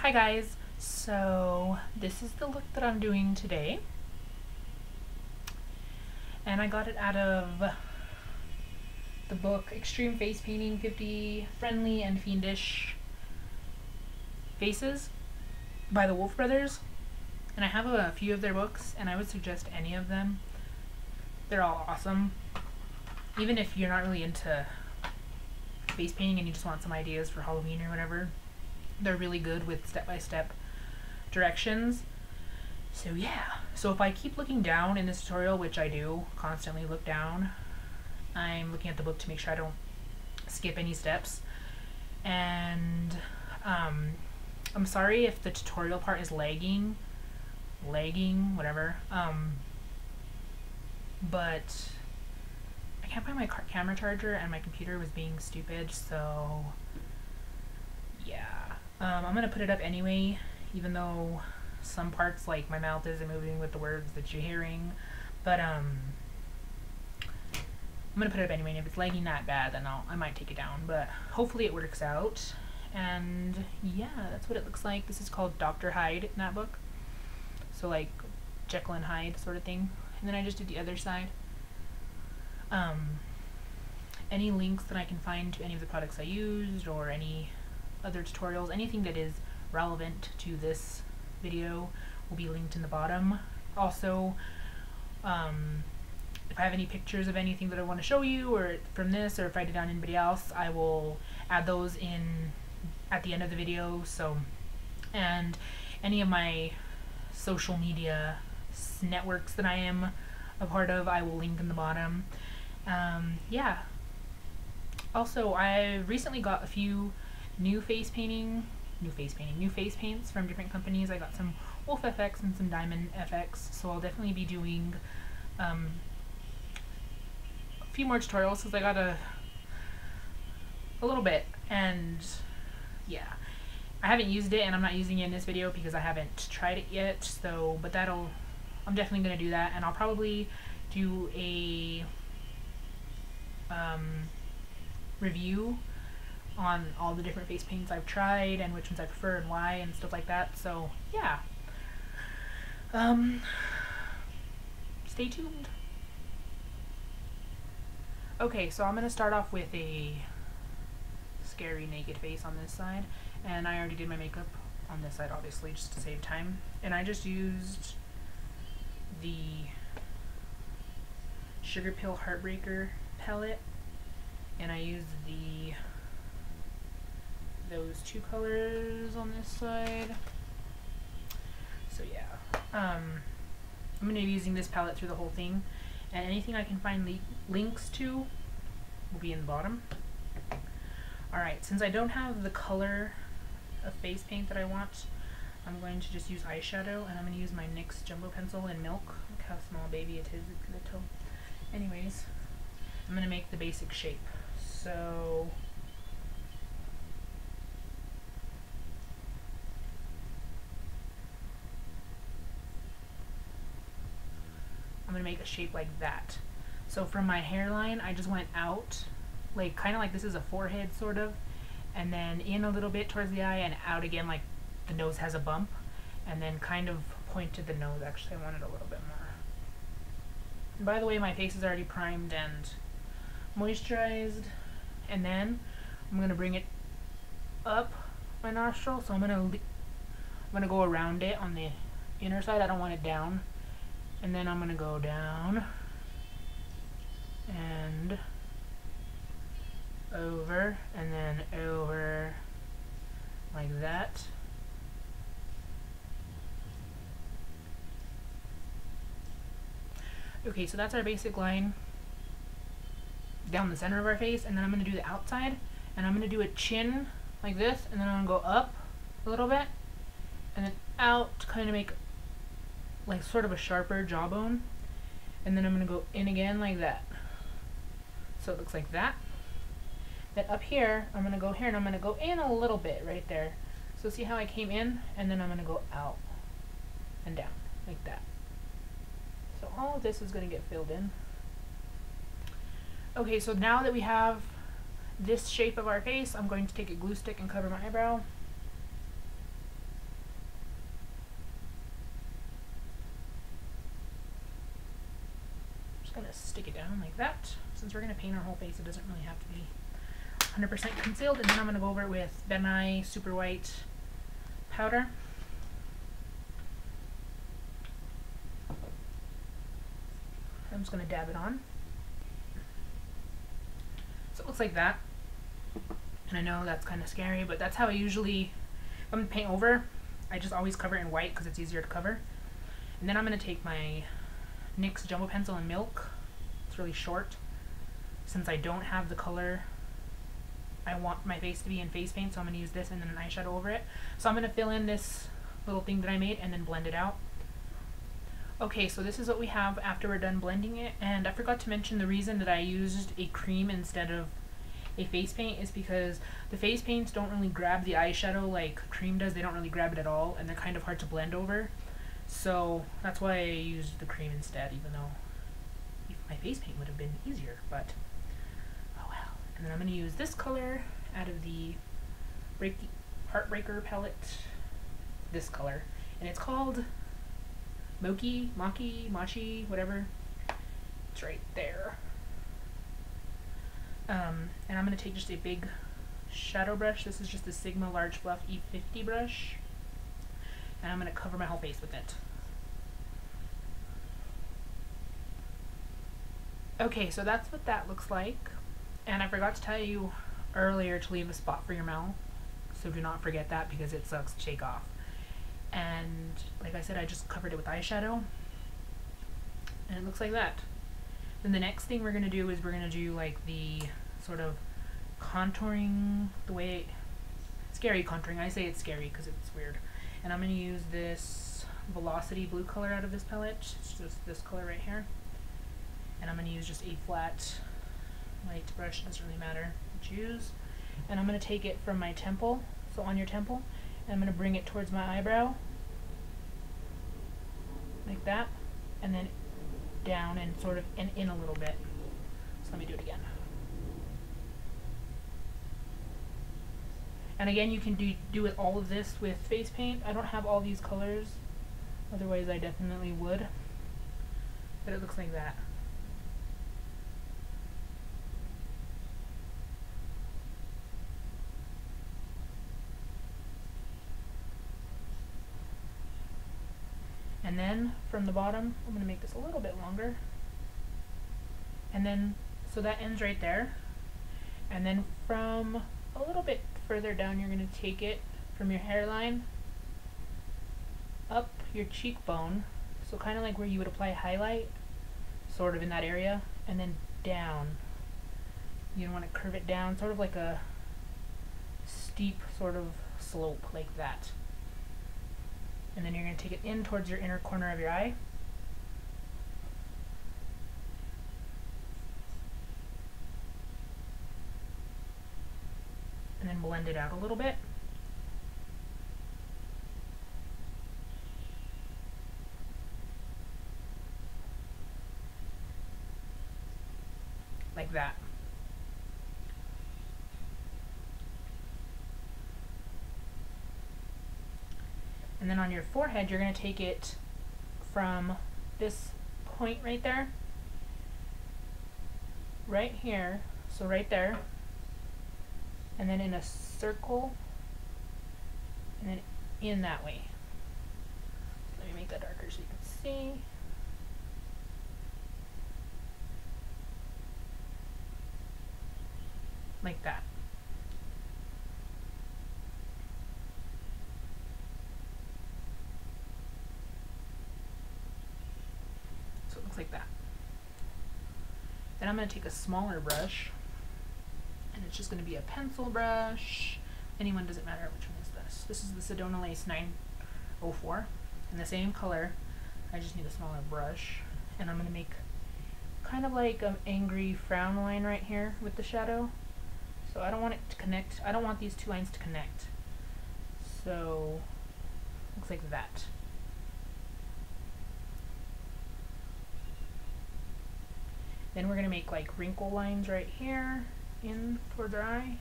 Hi guys, so this is the look that I'm doing today, and I got it out of the book Extreme Face Painting 50 Friendly and Fiendish Faces by the Wolfe brothers, and I have a few of their books and I would suggest any of them. They're all awesome. Even if you're not really into face painting and you just want some ideas for Halloween or whatever, they're really good with step-by-step directions. So yeah, so if I keep looking down in this tutorial, which I do constantly look down, I'm looking at the book to make sure I don't skip any steps. And I'm sorry if the tutorial part is lagging, whatever, but I can't find my camera charger and my computer was being stupid, so yeah. I'm gonna put it up anyway, even though some parts, like my mouth isn't moving with the words that you're hearing, but I'm gonna put it up anyway, and if it's lagging that bad, then I might take it down, but hopefully it works out. And yeah, that's what it looks like. This is called Dr. Hyde in that book, so like Jekyll and Hyde sort of thing. And then I just did the other side. Any links that I can find to any of the products I used, or any other tutorials, anything that is relevant to this video will be linked in the bottom. Also, if I have any pictures of anything that I want to show you, or from this, or if I did on anybody else, I will add those in at the end of the video. So, and any of my social media networks that I am a part of, I will link in the bottom. Yeah. Also, I recently got a few new face paints from different companies. I got some Wolfe FX and some Diamond FX, so I'll definitely be doing a few more tutorials because I got a little bit, and yeah, I haven't used it and I'm not using it in this video because I haven't tried it yet, so but I'm definitely gonna do that, and I'll probably do a review on all the different face paints I've tried and which ones I prefer and why and stuff like that. So yeah, stay tuned. Okay, so I'm gonna start off with a scary naked face on this side, and I already did my makeup on this side, obviously, just to save time, and I just used the Sugar Pill Heartbreaker palette, and I used those two colors on this side. So yeah, I'm going to be using this palette through the whole thing, and anything I can find links to will be in the bottom. Alright, since I don't have the color of face paint that I want, I'm going to just use eyeshadow, and I'm going to use my NYX Jumbo Pencil in Milk. Look how small baby it is, it's little. Anyways, I'm going to make the basic shape. So I'm going to make a shape like that. So from my hairline, I just went out, like kind of like this is a forehead sort of, and then in a little bit towards the eye and out again, like the nose has a bump, and then kind of pointed the nose. Actually, I want it a little bit more. And by the way, my face is already primed and moisturized, and then I'm going to bring it up my nostril, so I'm going to go around it on the inner side. I don't want it down. And then I'm going to go down and over, and then over like that. Okay, so that's our basic line down the center of our face, and then I'm going to do the outside, and I'm going to do a chin like this, and then I'm going to go up a little bit, and then out to kind of make like sort of a sharper jawbone, and then I'm going to go in again like that. So it looks like that. Then up here, I'm going to go here, and I'm going to go in a little bit right there. So see how I came in, and then I'm going to go out and down like that. So all of this is going to get filled in. Okay, so now that we have this shape of our face, I'm going to take a glue stick and cover my eyebrow. just gonna stick it down like that. Since we're gonna paint our whole face, it doesn't really have to be 100% concealed. And then I'm gonna go over it with Benai Super White powder. I'm just gonna dab it on. So it looks like that. And I know that's kind of scary, but that's how I usually, if I'm gonna paint over, I just always cover it in white because it's easier to cover. And then I'm gonna take my NYX Jumbo Pencil in Milk. It's really short. Since I don't have the color I want my face to be in face paint, so I'm gonna use this and then an eyeshadow over it. So I'm gonna fill in this little thing that I made and then blend it out. Okay, so this is what we have after we're done blending it, and I forgot to mention the reason that I used a cream instead of a face paint is because the face paints don't really grab the eyeshadow like cream does. They don't really grab it at all, and they're kind of hard to blend over. So that's why I used the cream instead, even though my face paint would have been easier, but oh well. And then I'm going to use this color out of the Heartbreaker palette, this color, and it's called Machi, whatever. It's right there. And I'm going to take just a big shadow brush. This is just a Sigma Large Fluff E50 brush. And I'm going to cover my whole face with it. Okay, so that's what that looks like. And I forgot to tell you earlier to leave a spot for your mouth. So do not forget that because it sucks to shake off. And like I said, I just covered it with eyeshadow. And it looks like that. Then the next thing we're going to do is we're going to do like the sort of contouring, the way, scary contouring. I say it's scary because it's weird. And I'm going to use this Velocity blue color out of this palette. It's just this color right here. And I'm going to use just a flat light brush. It doesn't really matter what you use. And I'm going to take it from my temple, so on your temple, and I'm going to bring it towards my eyebrow. Like that. And then down and sort of in a little bit. So let me do it again. And again, you can do it all of this with face paint. I don't have all these colors, otherwise I definitely would. But it looks like that. And then from the bottom, I'm going to make this a little bit longer. And then, so that ends right there. And then from a little bit further down, you're going to take it from your hairline up your cheekbone. So kind of like where you would apply highlight, sort of in that area, and then down. You want to curve it down, sort of like a steep sort of slope like that. And then you're going to take it in towards your inner corner of your eye. And then blend it out a little bit. Like that. And then on your forehead, you're going to take it from this point right there, right here, so right there, and then in a circle, and then in that way. Let me make that darker so you can see. Like that. Like that. Then I'm going to take a smaller brush, and it's just going to be a pencil brush. Anyone, doesn't matter which one is this. This is the Sedona Lace 904 in the same color. I just need a smaller brush, and I'm going to make kind of like an angry frown line right here with the shadow. So I don't want it to connect. I don't want these two lines to connect. So looks like that. Then we're going to make like wrinkle lines right here in towards our eye.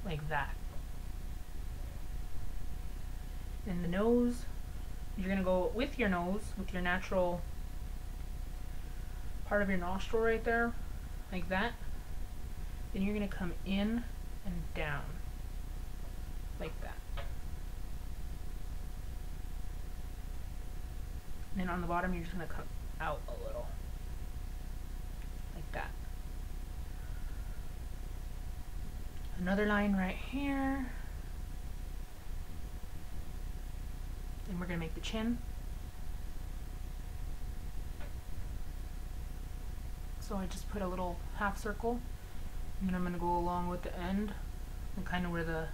Like that. In the nose, you're going to go with your nose, with your natural part of your nostril right there, like that. Then you're going to come in and down, like that. And then on the bottom, you're just going to come out a little, like that. Another line right here. And we're going to make the chin. So I just put a little half circle, and then I'm going to go along with the end, and kind of where the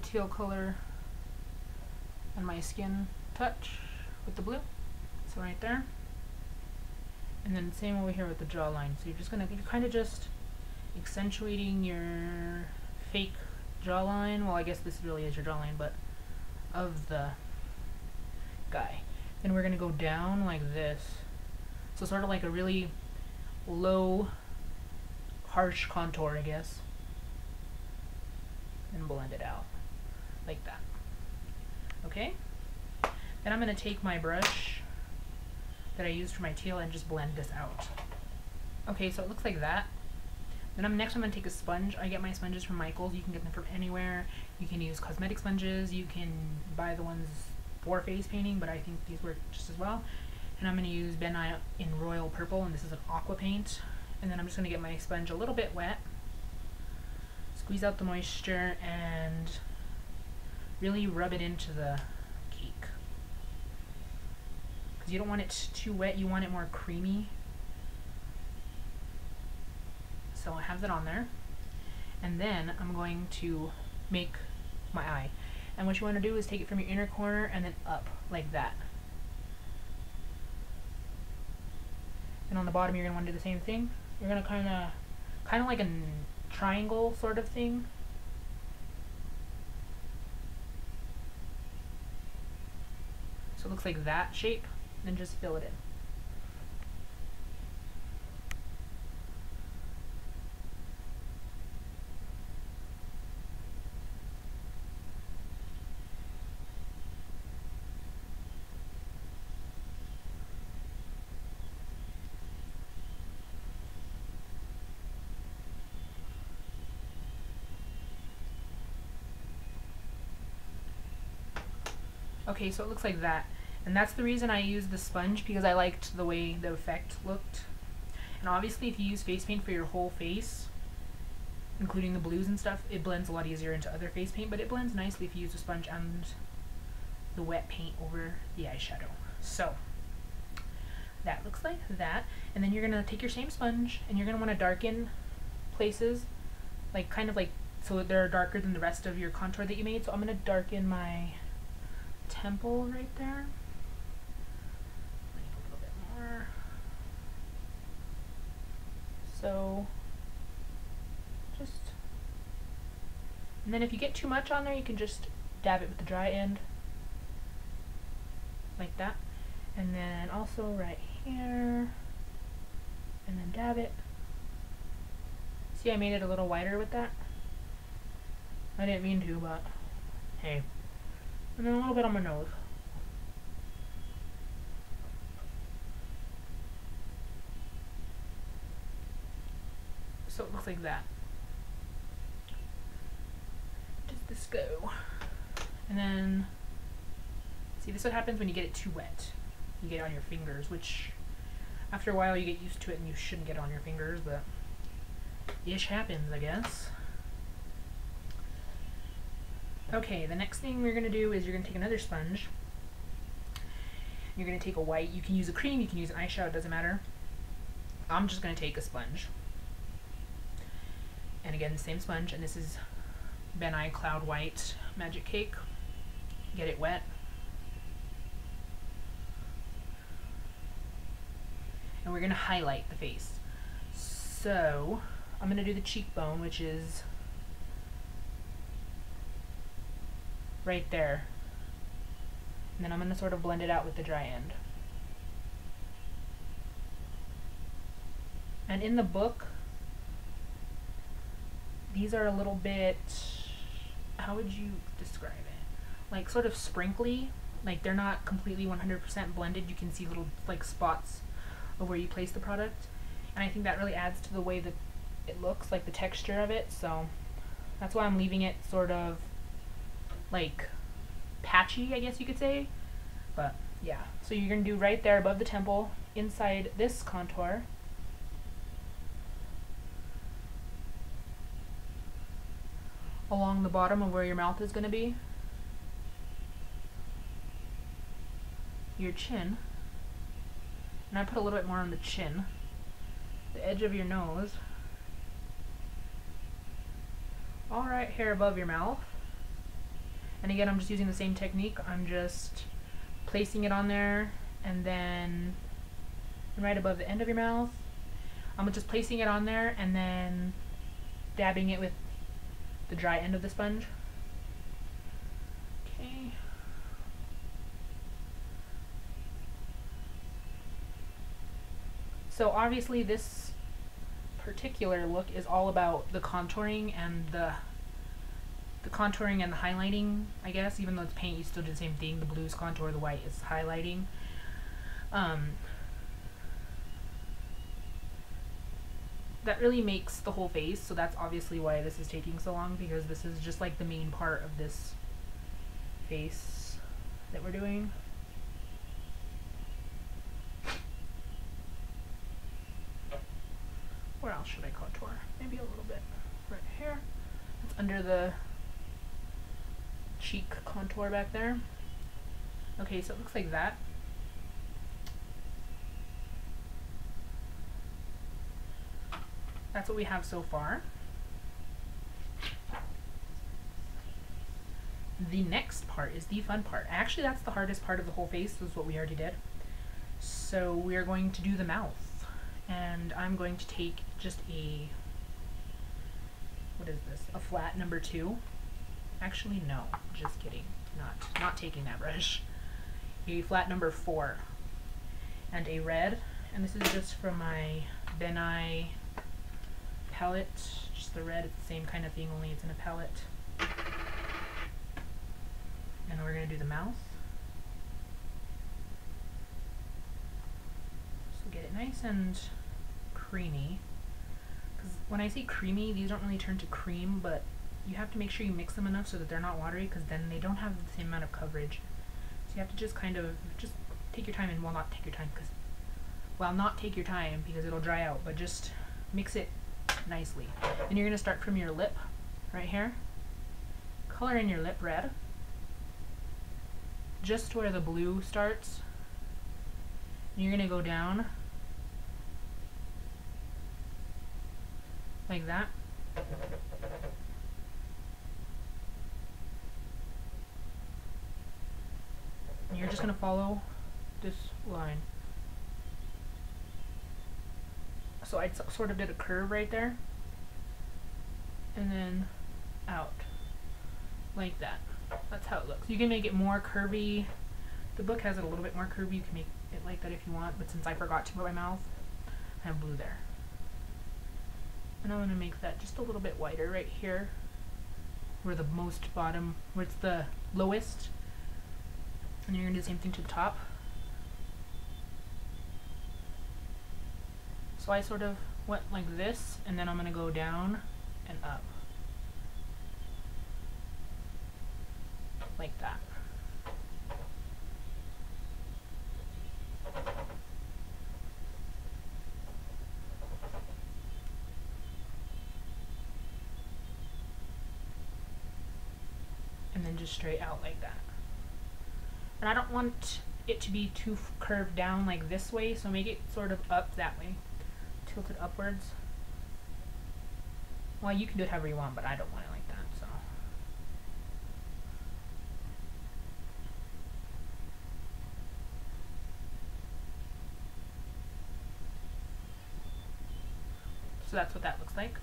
teal color and my skin touch with the blue. So right there. And then same over here with the jawline. So you're kind of just accentuating your fake jawline. Well, I guess this really is your jawline, but of the guy. Then we're gonna go down like this. So sort of like a really low, harsh contour, I guess. And blend it out like that. Okay? Then I'm gonna take my brush that I used for my teal and just blend this out. Okay, so it looks like that. Then next I'm going to take a sponge. I get my sponges from Michael's. You can get them from anywhere. You can use cosmetic sponges. You can buy the ones for face painting, but I think these work just as well. And I'm going to use Ben Nye in Royal Purple, and this is an aqua paint. And then I'm just going to get my sponge a little bit wet, squeeze out the moisture, and really rub it into the cake. Because you don't want it too wet, you want it more creamy. So I have that on there, and then I'm going to make my eye. And what you want to do is take it from your inner corner and then up like that. And on the bottom you're going to want to do the same thing. You're going to kind of like a triangle sort of thing. So it looks like that shape, and just fill it in. Okay, so it looks like that. And that's the reason I used the sponge, because I liked the way the effect looked. And obviously if you use face paint for your whole face, including the blues and stuff, it blends a lot easier into other face paint, but it blends nicely if you use a sponge and the wet paint over the eyeshadow. So that looks like that. And then you're going to take your same sponge and you're going to want to darken places, like kind of like so that they're darker than the rest of your contour that you made. So I'm going to darken my temple right there. A little bit more. So just, and then if you get too much on there, you can just dab it with the dry end like that. And then also right here, and then dab it. See, I made it a little wider with that. I didn't mean to, but hey. And then a little bit on my nose. So it looks like that. Does this go? And then, see, this is what happens when you get it too wet. You get it on your fingers, which after a while you get used to it and you shouldn't get it on your fingers, but ish happens, I guess. Okay, the next thing we're going to do is you're going to take another sponge. You're going to take a white. You can use a cream, you can use an eyeshadow, it doesn't matter. I'm just going to take a sponge. And again, the same sponge, and this is Ben Nye Cloud White Magic Cake. Get it wet. And we're going to highlight the face. So I'm going to do the cheekbone, which is right there. And then I'm going to sort of blend it out with the dry end. And in the book, these are a little bit, how would you describe it? like sort of sprinkly. Like they're not completely 100% blended. You can see little like spots of where you place the product, and I think that really adds to the way that it looks, like the texture of it. So that's why I'm leaving it sort of like patchy, I guess you could say. But yeah, so you're gonna do right there above the temple, inside this contour. Along the bottom of where your mouth is gonna be. Your chin. And I put a little bit more on the chin. The edge of your nose. All right here above your mouth. And again, I'm just using the same technique. I'm just placing it on there, and then right above the end of your mouth. I'm just placing it on there and then dabbing it with the dry end of the sponge. Okay. So obviously this particular look is all about the contouring and the contouring and the highlighting, I guess. Even though it's paint, you still do the same thing. The blue is contour, the white is highlighting. That really makes the whole face, so that's obviously why this is taking so long, because this is just like the main part of this face that we're doing. Where else should I contour? Maybe a little bit right here. It's under the cheek contour back there. Okay, so it looks like that. That's what we have so far. The next part is the fun part. Actually, that's the hardest part of the whole face, is what we already did. So we are going to do the mouth. And I'm going to take just a, what is this? A flat number 2. Actually, no, just kidding. Not taking that brush. A flat number 4. And a red. And this is just from my Benai palette. Just the red, it's the same kind of thing, only it's in a palette. And we're going to do the mouth. So get it nice and creamy. Because when I say creamy, these don't really turn to cream, but you have to make sure you mix them enough so that they're not watery, because then they don't have the same amount of coverage. So you have to just kind of just take your time, and well, not take your time, because, well, not take your time because it'll dry out, but just mix it nicely. And you're going to start from your lip right here. Color in your lip red, just where the blue starts. And you're going to go down like that. And you're just going to follow this line. So I sort of did a curve right there, and then out like that. That's how it looks. You can make it more curvy. The book has it a little bit more curvy. You can make it like that if you want, but since I forgot to put my mouth, I have blue there. And I'm going to make that just a little bit whiter right here, where the most bottom, where it's the lowest. And you're going to do the same thing to the top. So I sort of went like this, and then I'm going to go down and up. Like that. And then just straight out like that. And I don't want it to be too curved down like this way, so make it sort of up that way. Tilted upwards. Well, you can do it however you want, but I don't want it like that, so. So that's what that looks like.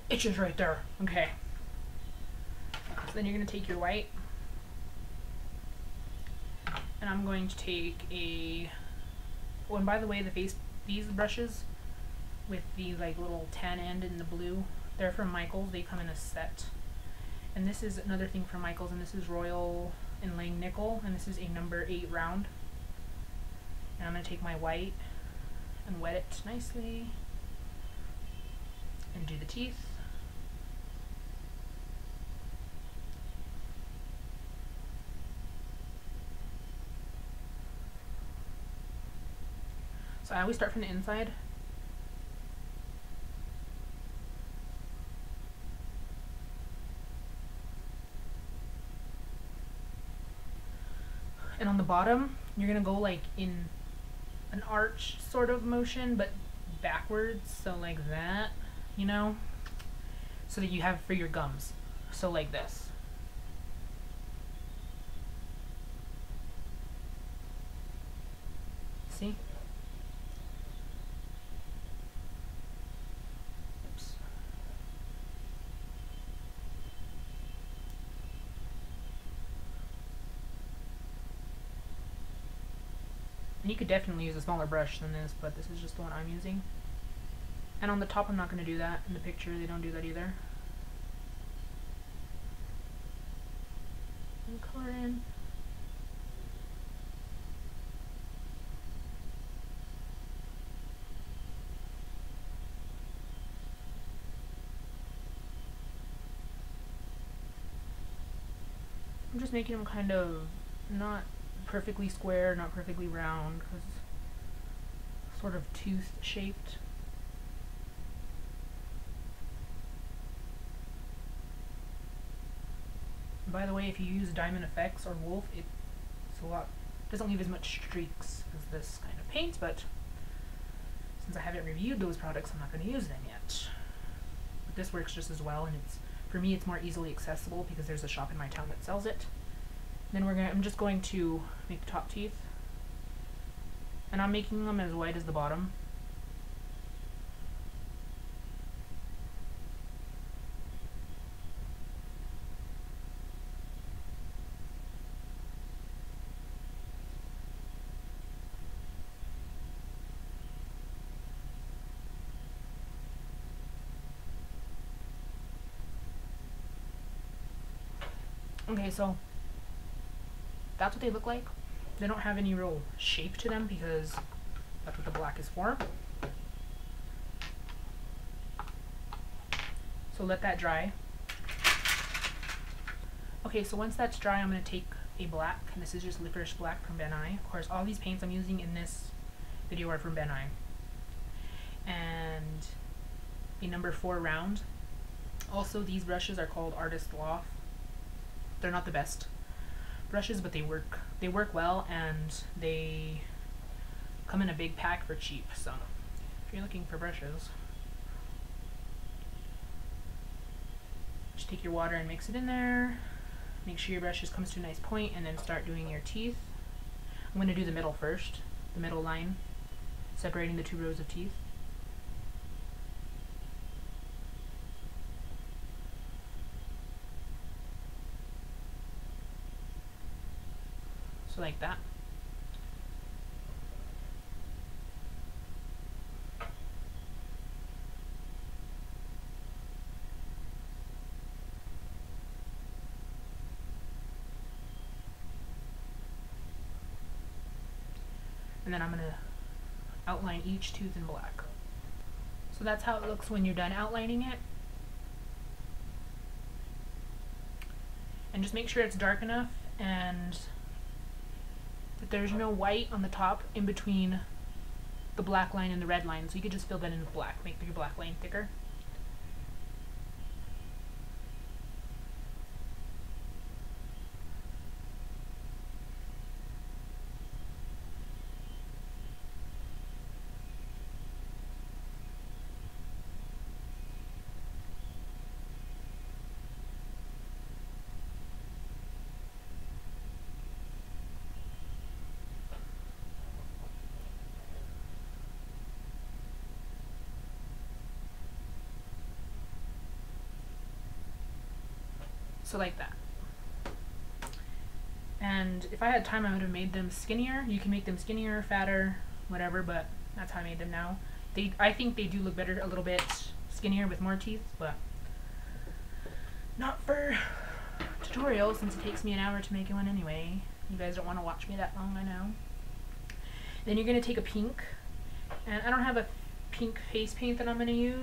It's just right there. Okay. So then you're going to take your white, and I'm going to take a, oh, and by the way, these brushes with the like little tan end in the blue, They're from Michaels. They come in a set. And this is another thing from Michaels, and this is Royal Inlaying Nickel, and this is a number 8 round. And I'm going to take my white and wet it nicely and do the teeth. So I always start from the inside. And on the bottom, you're gonna go like in an arch sort of motion, but backwards, so like that, you know? So that you have for your gums. So like this. See? Oops. And you could definitely use a smaller brush than this, but this is just the one I'm using. And on the top, I'm not going to do that. In the picture, they don't do that either. And color in. I'm just making them kind of not perfectly square, not perfectly round, because sort of tooth shaped. And by the way, if you use Diamond Effects or Wolfe, it's a lot, doesn't leave as much streaks as this kind of paint, but since I haven't reviewed those products, I'm not going to use them yet. But this works just as well, and for me it's more easily accessible because there's a shop in my town that sells it. Then I'm just going to make the top teeth, and I'm making them as white as the bottom. Okay, so that's what they look like. They don't have any real shape to them because that's what the black is for. So let that dry. Okay, so once that's dry, I'm going to take a black, and this is just Licorice Black from Ben Nye. Of course, all these paints I'm using in this video are from Ben Nye. And a number 4 round. Also, these brushes are called Artist Loft. They're not the best brushes, but they work well, and they come in a big pack for cheap. So if you're looking for brushes, just take your water and mix it in there. Make sure your brush just comes to a nice point, and then start doing your teeth. I'm going to do the middle first, the middle line, separating the 2 rows of teeth. So like that. And then I'm going to outline each tooth in black. So that's how it looks when you're done outlining it. And just make sure it's dark enough and that there's no white on the top in between the black line and the red line, so you could just fill that in with black, make your black line thicker. So like that. And if I had time, I would have made them skinnier. You can make them skinnier, fatter, whatever, but that's how I made them now. I think they do look better a little bit skinnier with more teeth, but not for tutorials, since it takes me an hour to make one anyway. You guys don't want to watch me that long, I know. Then you're going to take a pink, and I don't have a pink face paint that I'm going to use.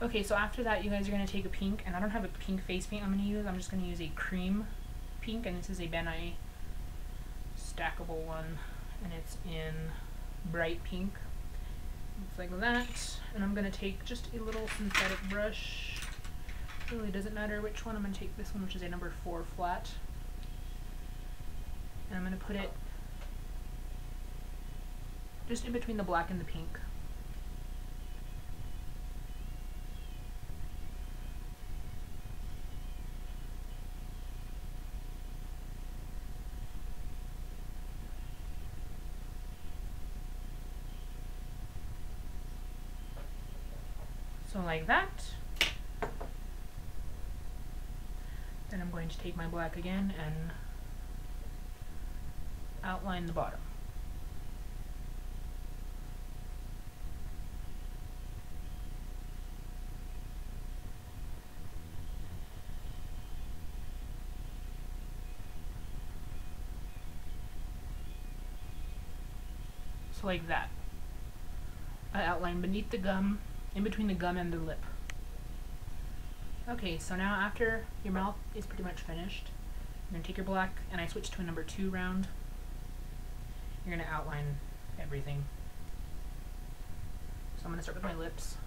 Okay, so after that you guys are going to take a pink, and I don't have a pink face paint I'm going to use. I'm just going to use a cream pink, and this is a Ben Nye stackable one, and it's in bright pink. Looks like that. And I'm going to take just a little synthetic brush. It really doesn't matter which one. I'm going to take this one, which is a number 4 flat, and I'm going to put it just in between the black and the pink. So like that. Then I'm going to take my black again and outline the bottom. So like that. I outline beneath the gum, in between the gum and the lip. Okay, so now after your mouth is pretty much finished, you're going to take your black, and I switched to a number 2 round. You're going to outline everything. So I'm going to start with my lips.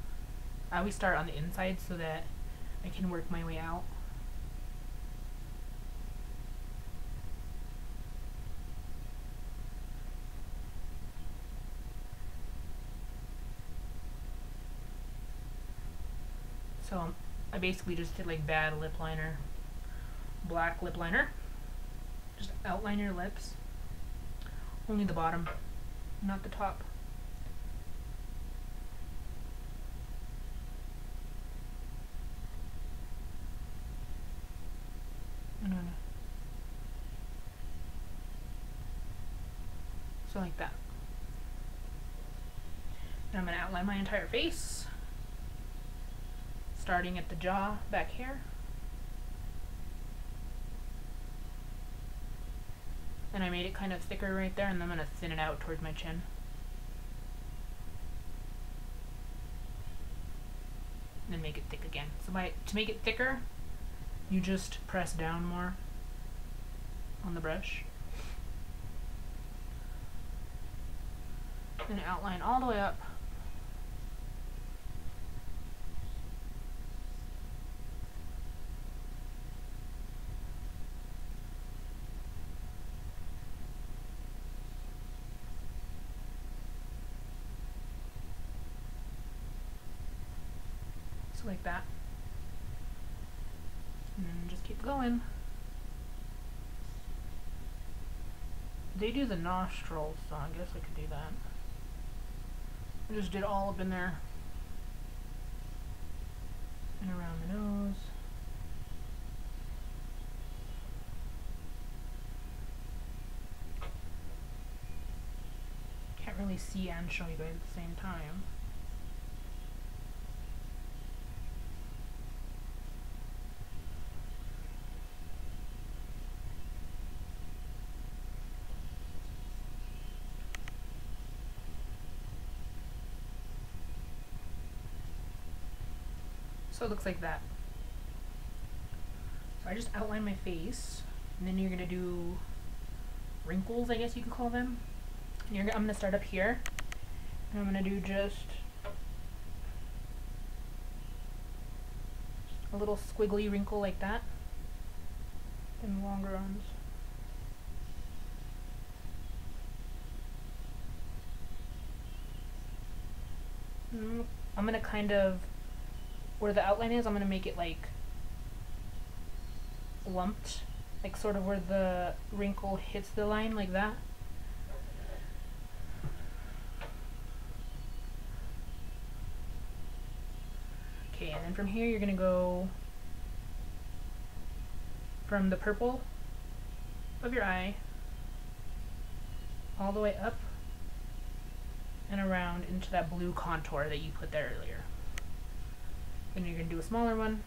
I always start on the inside so that I can work my way out. So I basically just did like bad lip liner, black lip liner. Just outline your lips. Only the bottom, not the top. So like that. And I'm going to outline my entire face, starting at the jaw back here. And I made it kind of thicker right there, and then I'm going to thin it out towards my chin. And then make it thick again. So to make it thicker, you just press down more on the brush. And outline all the way up. So like that. And then just keep going. They do the nostrils, so I guess I could do that. I just did all up in there and around the nose. Can't really see and show you guys at the same time. So it looks like that. So I just outlined my face, and then you're gonna do wrinkles, I guess you could call them. And I'm gonna start up here, and I'm gonna do just a little squiggly wrinkle like that, and longer ones. I'm gonna kind of, where the outline is, I'm gonna make it like lumped, like sort of where the wrinkle hits the line, like that. Okay, and then from here you're gonna go from the purple of your eye all the way up and around into that blue contour that you put there earlier. Then you're going to do a smaller one.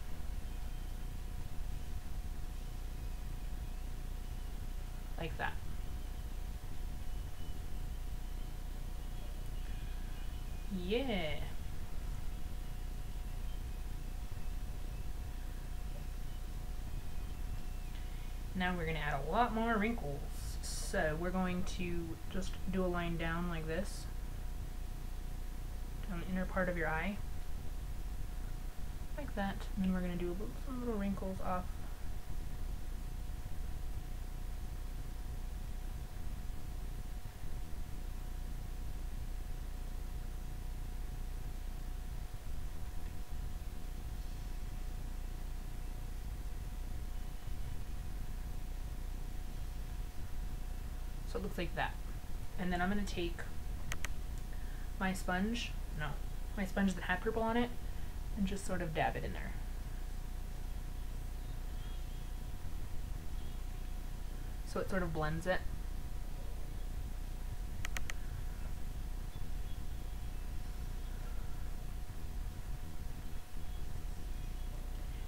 Like that. Yeah. Now we're going to add a lot more wrinkles. So we're going to just do a line down like this, down the inner part of your eye, like that. And then we're going to do some little wrinkles off. So it looks like that. And then I'm going to take my sponge, my sponge that had purple on it, and just sort of dab it in there. So it sort of blends it.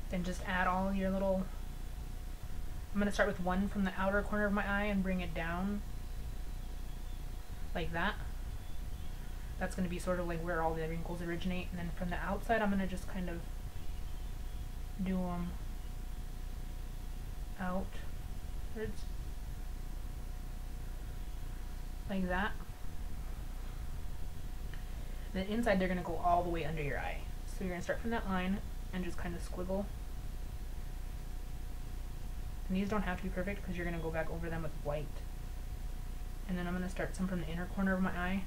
Then just add all your little, I'm going to start with one from the outer corner of my eye and bring it down like that. That's going to be sort of like where all the wrinkles originate, and then from the outside I'm going to just kind of do them outwards like that. Then inside they're going to go all the way under your eye. So you're going to start from that line and just kind of squiggle. And these don't have to be perfect because you're going to go back over them with white. And then I'm going to start some from the inner corner of my eye.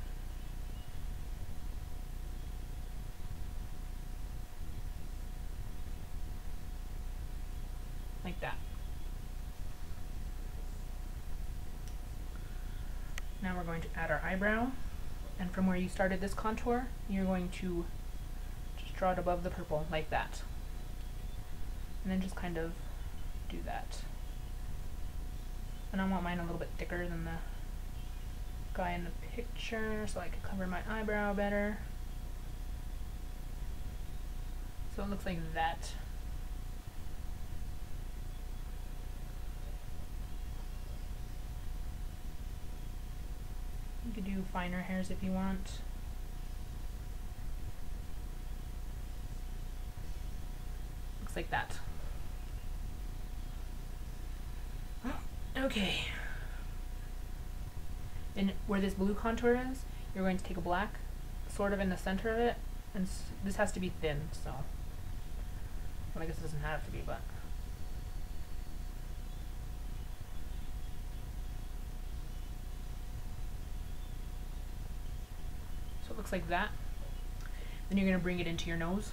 Like that. Now we're going to add our eyebrow. And from where you started this contour, you're going to just draw it above the purple like that. And then just kind of do that. And I want mine a little bit thicker than the guy in the picture so I can cover my eyebrow better. So it looks like that. You could do finer hairs if you want. Looks like that. Okay. And where this blue contour is, you're going to take a black, sort of in the center of it, and this has to be thin, so. Well, I guess it doesn't have to be, but. So it looks like that. Then you're going to bring it into your nose.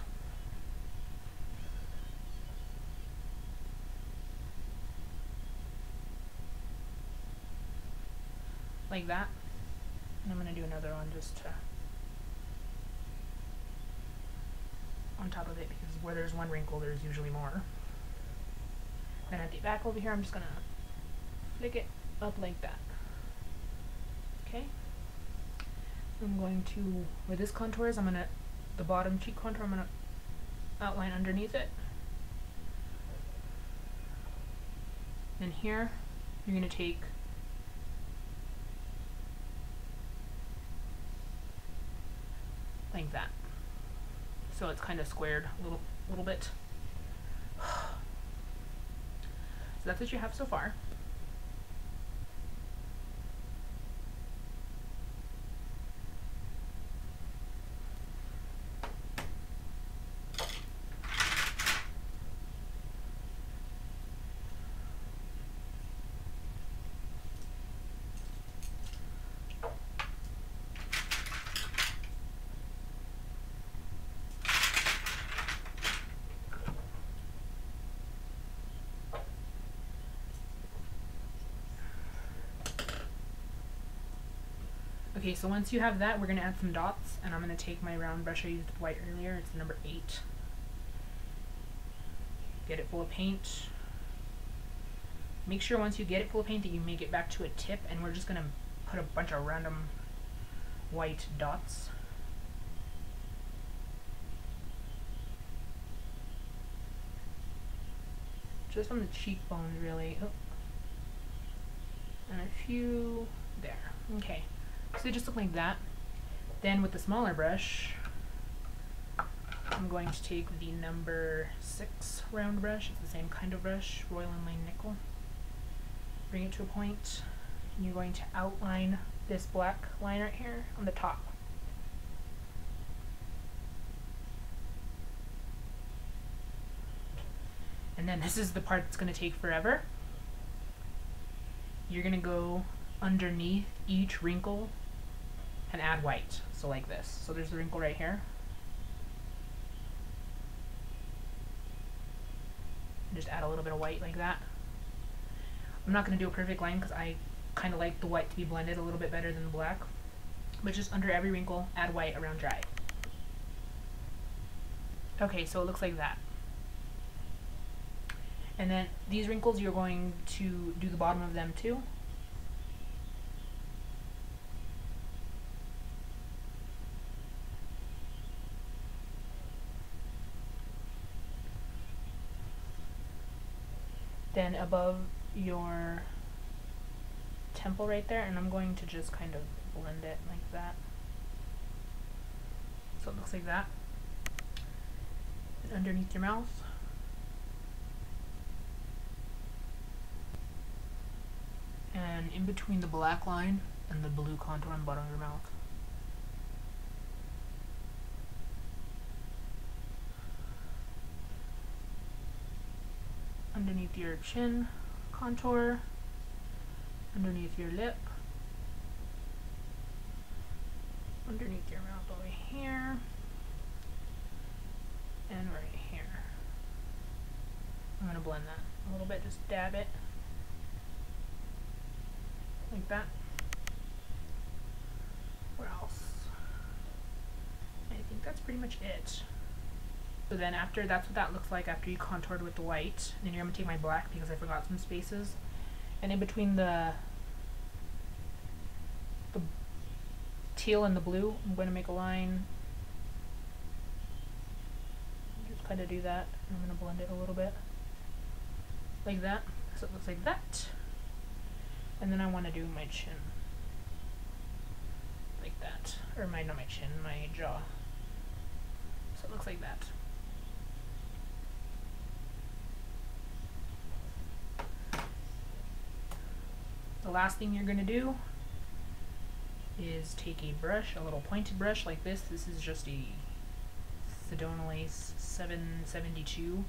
Like that. And I'm going to do another one just on top of it, because where there's one wrinkle there's usually more. Then at the back over here I'm just going to flick it up like that. Okay. I'm going to, where this contour is, I'm going to, the bottom cheek contour, I'm going to outline underneath it. And here you're going to take like that. So it's kind of squared a little bit. So that's what you have so far. Okay, so once you have that, we're going to add some dots, and I'm going to take my round brush I used with white earlier, it's number 8. Get it full of paint. Make sure once you get it full of paint that you make it back to a tip, and we're just going to put a bunch of random white dots. Just on the cheekbones, really. Oh. And a few there. Okay, so they just look like that. Then with the smaller brush, I'm going to take the number 6 round brush. It's the same kind of brush, Royal and Lane Nickel. Bring it to a point, and you're going to outline this black line right here on the top. And then this is the part that's going to take forever. You're going to go underneath each wrinkle and add white. So like this. So there's the wrinkle right here. Just add a little bit of white like that. I'm not going to do a perfect line because I kind of like the white to be blended a little bit better than the black. But just under every wrinkle, add white around dry. Okay, so it looks like that. And then these wrinkles, you're going to do the bottom of them too. Then above your temple right there, and I'm going to just kind of blend it like that. So it looks like that. And underneath your mouth. And in between the black line and the blue contour on the bottom of your mouth. Underneath your chin contour, underneath your lip, underneath your mouth over here, and right here. I'm going to blend that a little bit, just dab it. Like that. What else? I think that's pretty much it. So then after, that's what that looks like after you contoured with the white. Then you're going to take my black because I forgot some spaces. And in between the teal and the blue, I'm going to make a line. Just kind of do that. I'm going to blend it a little bit. Like that. So it looks like that. And then I want to do my chin. Like that. Or not my chin, my jaw. So it looks like that. The last thing you're going to do is take a brush, a little pointed brush like this. This is just a Sedona Lace 772.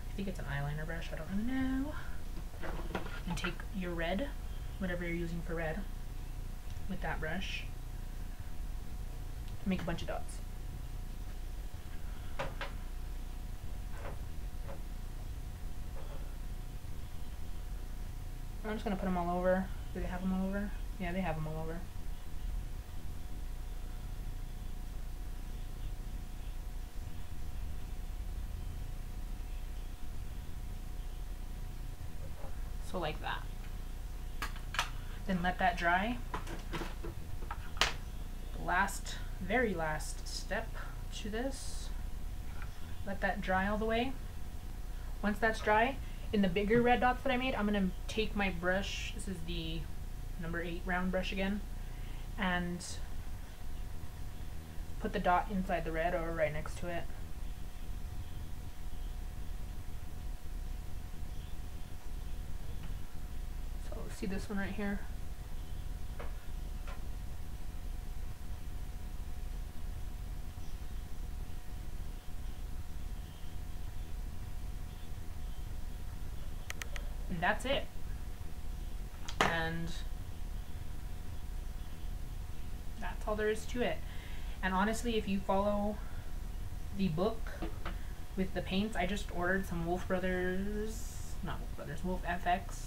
I think it's an eyeliner brush, I don't really know. And take your red, whatever you're using for red, with that brush. Make a bunch of dots. I'm just going to put them all over. Do they have them all over? Yeah, they have them all over. So like that. Then let that dry. The last, very last step to this. Let that dry all the way. Once that's dry, in the bigger red dots that I made, I'm going to take my brush, this is the number 8 round brush again, and put the dot inside the red or right next to it. So see this one right here? And that's it. And that's all there is to it. And honestly, if you follow the book with the paints, I just ordered some Wolfe Brothers, not Wolfe Brothers, Wolfe FX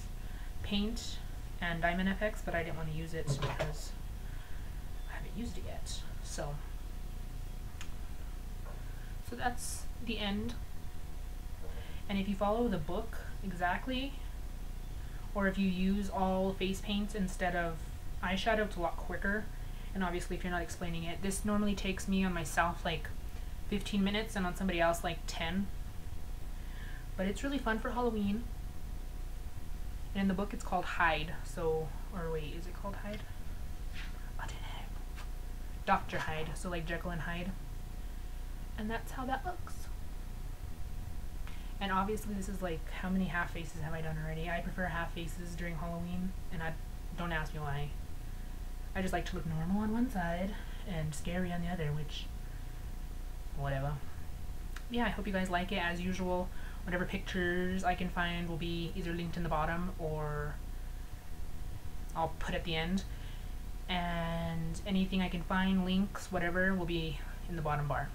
paint and Diamond FX, but I didn't want to use it because I haven't used it yet. So that's the end. And if you follow the book exactly, or if you use all face paints instead of eyeshadow, it's a lot quicker. And obviously if you're not explaining it, this normally takes me on myself like 15 minutes and on somebody else like 10. But it's really fun for Halloween. And in the book it's called Hyde. So, or wait, is it called Hyde? I don't know. Dr. Hyde. So like Jekyll and Hyde. And that's how that looks. And obviously this is like, how many half faces have I done already? I prefer half faces during Halloween, and don't ask me why. I just like to look normal on one side and scary on the other, which, whatever. Yeah, I hope you guys like it. As usual, whatever pictures I can find will be either linked in the bottom or I'll put at the end. And anything I can find, links, whatever, will be in the bottom bar.